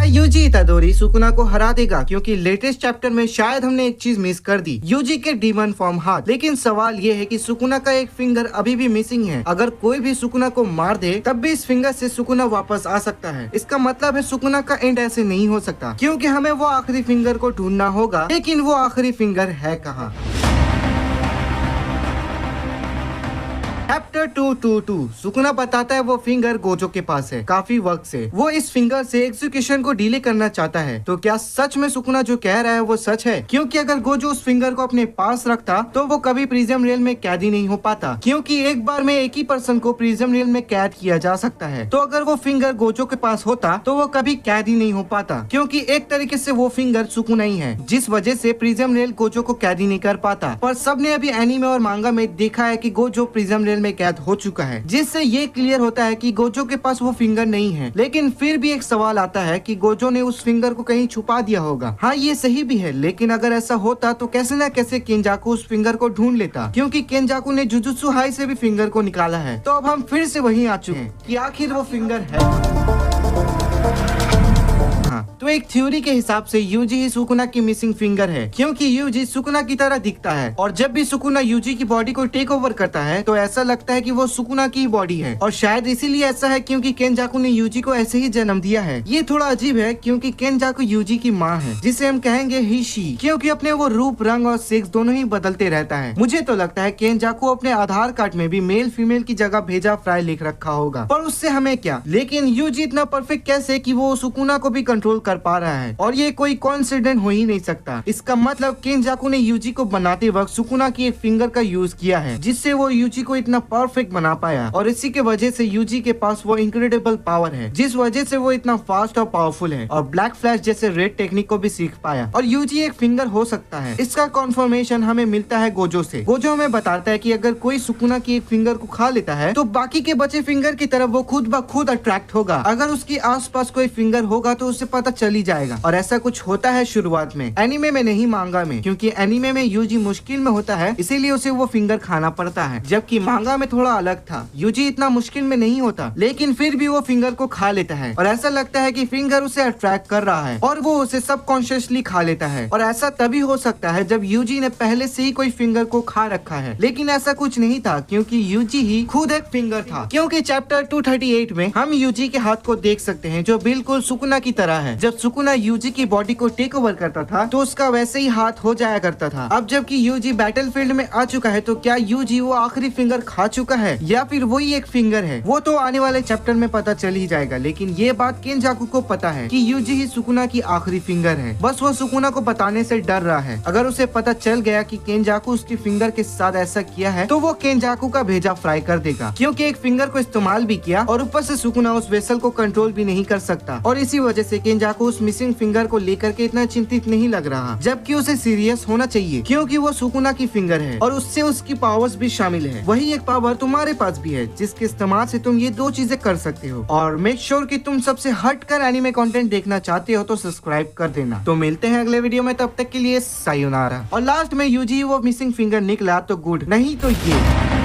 UG इतादोरी Sukuna को हरा देगा? क्योंकि लेटेस्ट चैप्टर में शायद हमने एक चीज मिस कर दी, यूजी के डीमन फॉर्म हाथ। लेकिन सवाल ये है कि सुकुना का एक फिंगर अभी भी मिसिंग है। अगर कोई भी सुकुना को मार दे तब भी इस फिंगर से सुकुना वापस आ सकता है। इसका मतलब है सुकुना का एंड ऐसे नहीं हो सकता, क्योंकि हमें वो आखिरी फिंगर को ढूंढना होगा। लेकिन वो आखिरी फिंगर है कहाँ? चैप्टर 222 सुकुना बताता है वो फिंगर गोजो के पास है काफी वक्त से। वो इस फिंगर से एग्जीक्यूशन को डिले करना चाहता है। तो क्या सच में सुकुना जो कह रहा है वो सच है? क्योंकि अगर गोजो उस फिंगर को अपने पास रखता तो वो कभी प्रिज्म रेल में कैदी नहीं हो पाता, क्योंकि एक बार में एक ही पर्सन को प्रिज्म रेल में कैद किया जा सकता है। तो अगर वो फिंगर गोजो के पास होता तो वो कभी कैदी नहीं हो पाता, क्योंकि एक तरीके से वो फिंगर सुकुना ही है, जिस वजह से प्रिज्म रेल गोजो को कैदी नहीं कर पाता। पर सबने अभी एनीमे और मांगा में देखा है कि गोजो प्रिज्म रेल में कैद हो चुका है, जिससे ये क्लियर होता है कि गोजो के पास वो फिंगर नहीं है। लेकिन फिर भी एक सवाल आता है कि गोजो ने उस फिंगर को कहीं छुपा दिया होगा। हाँ, ये सही भी है, लेकिन अगर ऐसा होता तो कैसे न कैसे केंजाकू उस फिंगर को ढूंढ लेता, क्योंकि केंजाकू ने जुजुत्सु हाई से भी फिंगर को निकाला है। तो अब हम फिर से वहीं आ चुके हैं कि आखिर वो फिंगर है। तो एक थ्योरी के हिसाब से यूजी ही सुकुना की मिसिंग फिंगर है, क्योंकि यूजी सुकुना की तरह दिखता है। और जब भी सुकुना यूजी की बॉडी को टेक ओवर करता है तो ऐसा लगता है कि वो सुकुना की बॉडी है। और शायद इसीलिए ऐसा है क्योंकि केंजाकू ने यूजी को ऐसे ही जन्म दिया है। ये थोड़ा अजीब है क्योंकि केंजाकू यूजी की माँ है, जिसे हम कहेंगे ही शी, क्योंकि अपने वो रूप, रंग और सेक्स दोनों ही बदलते रहता है। मुझे तो लगता है केंजाकू अपने आधार कार्ड में भी मेल फीमेल की जगह भेजा फ्राई लिख रखा होगा, पर उससे हमें क्या। लेकिन यूजी इतना परफेक्ट कैसे कि वो सुकुना को भी कंट्रोल कर पा रहा है, और ये कोई कोइंसिडेंट हो ही नहीं सकता। इसका मतलब केंजाकू ने यूजी को बनाते वक्त सुकुना की एक फिंगर का यूज किया है, जिससे वो यूजी को इतना परफेक्ट बना पाया। और इसी के वजह से यूजी के पास वो इनक्रेडिबल पावर है, जिस वजह से वो इतना फास्ट और पावरफुल है, और ब्लैक फ्लैश जैसे रेड टेक्निक को भी सीख पाया। और यूजी एक फिंगर हो सकता है, इसका कन्फर्मेशन हमें मिलता है गोजो से। गोजो हमें बताता है कि अगर कोई सुकुना की एक फिंगर को खा लेता है तो बाकी के बचे फिंगर की तरफ वो खुद ब खुद अट्रैक्ट होगा। अगर उसके आसपास कोई फिंगर होगा तो उसे पता चली जाएगा। और ऐसा कुछ होता है शुरुआत में, एनीमे में नहीं मांगा में, क्योंकि एनीमे में यूजी मुश्किल में होता है, इसीलिए उसे वो फिंगर खाना पड़ता है। जबकि मांगा में थोड़ा अलग था, यूजी इतना मुश्किल में नहीं होता, लेकिन फिर भी वो फिंगर को खा लेता है। और ऐसा लगता है कि फिंगर उसे अट्रैक्ट कर रहा है और वो उसे सबकॉन्शियसली खा लेता है। और ऐसा तभी हो सकता है जब यूजी ने पहले से ही कोई फिंगर को खा रखा है, लेकिन ऐसा कुछ नहीं था, क्योंकि यूजी ही खुद एक फिंगर था। क्योंकि चैप्टर 238 में हम यूजी के हाथ को देख सकते हैं, जो बिल्कुल सुकुना की तरह है। जब सुकुना यूजी की बॉडी को टेक ओवर करता था तो उसका वैसे ही हाथ हो जाया करता था। अब जबकि यूजी बैटलफील्ड में आ चुका है तो क्या यूजी वो आखिरी फिंगर खा चुका है या फिर वही एक फिंगर है, वो तो आने वाले चैप्टर में पता चल ही जाएगा। लेकिन ये बात केंजाकू को पता है कि यूजी ही सुकुना की आखिरी फिंगर है, बस वो सुकुना को बताने से डर रहा है। अगर उसे पता चल गया कि केंजाकू उसकी फिंगर के साथ ऐसा किया है तो वो केंजाकू का भेजा फ्राई कर देगा, क्योंकि एक फिंगर को इस्तेमाल भी किया और ऊपर से सुकुना उस वेसल को कंट्रोल भी नहीं कर सकता। और इसी वजह से केंजाकू उस मिसिंग फिंगर को लेकर के इतना चिंतित नहीं लग रहा, जबकि उसे सीरियस होना चाहिए, क्योंकि वो सुकुना की फिंगर है और उससे उसकी पावर्स भी शामिल है। वही एक पावर तुम्हारे पास भी है, जिसके इस्तेमाल से तुम ये दो चीजें कर सकते हो। और मेक श्योर कि तुम सबसे हटकर एनीमे कंटेंट देखना चाहते हो तो सब्सक्राइब कर देना। तो मिलते हैं अगले वीडियो में, तब तक के लिए सायोनारा। और लास्ट में यूजी वो मिसिंग फिंगर निकला तो गुड, नहीं तो ये